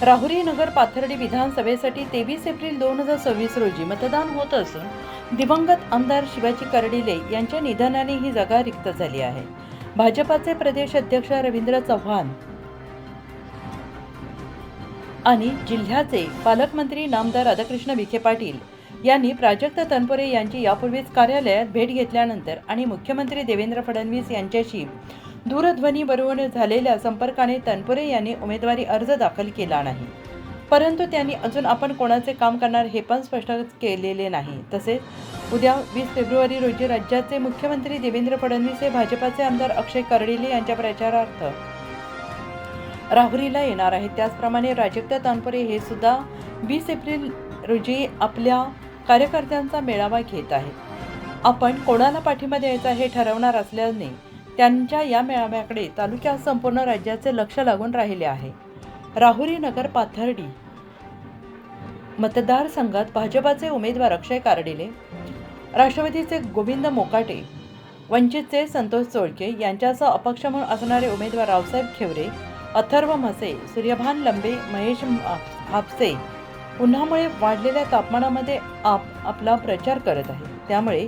राहुरी नगर पाथर्डी विधानसभेसाठी 23 एप्रिल 2026 रोजी मतदान होत असून दिवंगत आमदार शिवाजी कर्डिले यांच्या निधनाने ही जागा रिक्त झाली आहे। भाजपाचे प्रदेश अध्यक्ष रवींद्र चव्हाण आणि जिल्ह्याचे पालकमंत्री नामदार राधाकृष्ण विखे पाटील यांनी प्राजक्त तनपुरे यांची यापूर्वीच कार्यालयात भेट घेतल्यानंतर आणि मुख्यमंत्री देवेंद्र फडणवीस यांच्याशी दूरध्वनीवरून झालेल्या संपर्काने तनपुरे यांनी उमेदवारी अर्ज दाखल केला नाही, परंतु त्यांनी अजून आपण कोणाचे काम करणार हे पण स्पष्ट केलेले नाही। तसेच उद्या 20 फेब्रुवारी रोजी राज्याचे मुख्यमंत्री देवेंद्र फडणवीस हे भाजपाचे आमदार अक्षय कर्डिले यांच्या प्रचारार्थ राहुरीला येणार आहेत। त्याचप्रमाणे प्राजक्त तनपुरे हे सुद्धा 20 एप्रिल रोजी आपल्या कार्यकर्त्यांचा मेळावा घेत आहेत। आपण कोणाला पाठिंबा द्यायचा हे ठरवणार असल्याने त्यांच्या या मेळाव्याकडे तालुक्यात संपूर्ण राज्याचे लक्ष लागून राहिले आहे। राहुरी नगर पाथर्डी मतदारसंघात भाजपाचे उमेदवार अक्षय कर्डिले, राष्ट्रवादीचे गोविंद मोकाटे, वंचितचे संतोष चोळके यांच्यासह अपक्ष म्हणून असणारे उमेदवार रावसाहेब खेवरे, अथर्व म्हसे, सूर्यभान लंबे, महेश हापसे उन्हामुळे वाढलेल्या तापमानामध्ये आपला प्रचार करत आहे। त्यामुळे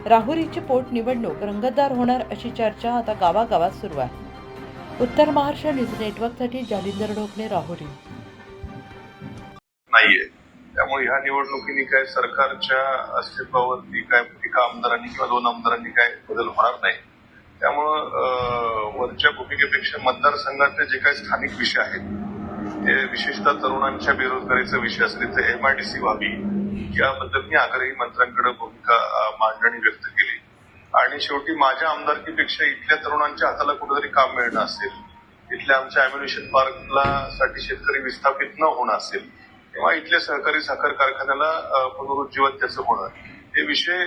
राहुरीची पोटनिवडणूक रंगतदार होणार अशी चर्चा आता गावागावात सुरू आहे। उत्तर महाराष्ट्र न्यूज नेटवर्कसाठी जालिंदर ढोकणे, राहुरी। नाहीये, त्यामुळे ह्या निवडणुकीने काय सरकारच्या अस्तित्वावरती काय एका आमदारांनी किंवा दोन आमदारांनी काय बदल होणार नाही। त्यामुळं वरच्या भूमिकेपेक्षा मतदारसंघातले जे काही स्थानिक विषय आहेत ते विशेषतः तरुणांच्या बेरोजगारीचा विषय असले तर MIDC व्हावी याबद्दल मी आग्रही मंत्र्यांकडे भूमिका मांडणी व्यक्त केली। आणि शेवटी माझ्या आमदारकीपेक्षा इथल्या तरुणांच्या हाताला कुठेतरी काम मिळणं असेल, इथल्या आमच्या अम्युनिशन पार्कला साठी शेतकरी विस्थापित न होणं असेल किंवा इथल्या सहकारी साखर कारखान्याला पुनरुज्जीवन त्याचं होणं, हे विषय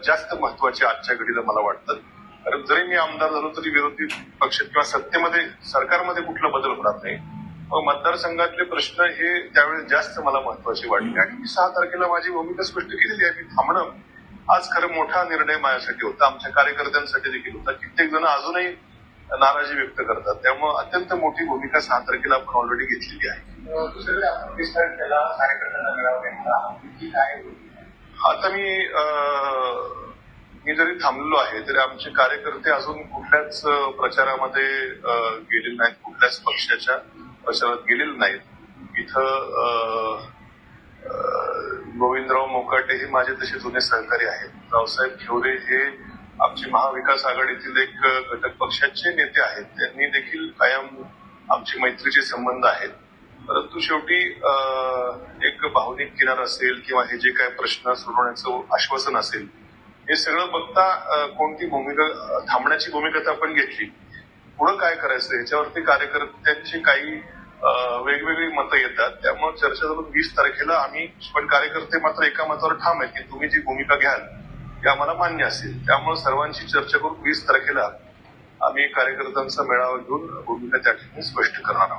जास्त महत्वाचे आजच्या घडीला मला वाटतात। कारण जरी मी आमदार झालो तरी विरोधी पक्षात किंवा सत्तेमध्ये सरकारमध्ये कुठला बदल होणार नाही। मतदारसंघातले प्रश्न हे त्यावेळेस जास्त मला महत्वाचे वाटले आणि मी 6 तारखेला माझी भूमिका स्पष्ट केलेली आहे। मी थांबणं आज खरं मोठा निर्णय माझ्यासाठी होता, आमच्या कार्यकर्त्यांसाठी देखील होता। कित्येक जण अजूनही नाराजी व्यक्त करतात, त्यामुळे अत्यंत मोठी भूमिका 6 तारखेला आपण ऑलरेडी घेतलेली आहे। दुसरीकडे आपण 20 तारखेला कार्यकर्त्यांना मेळावा घेतला, आता मी जरी थांबलेलो आहे तरी आमचे कार्यकर्ते अजून कुठल्याच प्रचारामध्ये गेलेले नाहीत, कुठल्याच पक्षाच्या प्रचारात गेलेले नाहीत। इथं गोविंदराव मोकाटे हे माझे तसे जुने सहकारी आहेत, रावसाहेब खेवरे हे आमचे महाविकास आघाडीतील एक घटक पक्षाचे नेते आहेत, त्यांनी देखील कायम आमचे मैत्रीचे संबंध आहेत। परंतु शेवटी एक भावनिक किनार असेल किंवा हे जे काय प्रश्न सोडवण्याचं आश्वासन असेल, हे सगळं बघता कोणती भूमिका थांबण्याची भूमिका तर आपण घेतली, पुढे काय करायचं याच्यावरती कार्यकर्त्यांची काही वेगवेगळी मतं येतात। त्यामुळे चर्चा झाली 20 तारखेला आम्ही पण कार्यकर्ते मात्र एका मतावर ठाम आहेत की तुम्ही जी भूमिका घ्याल ती आम्हाला मान्य असेल। त्यामुळे सर्वांची चर्चा करून 20 तारखेला आम्ही कार्यकर्त्यांचा मेळावा घेऊन भूमिका त्या ठिकाणी स्पष्ट करणार आहोत।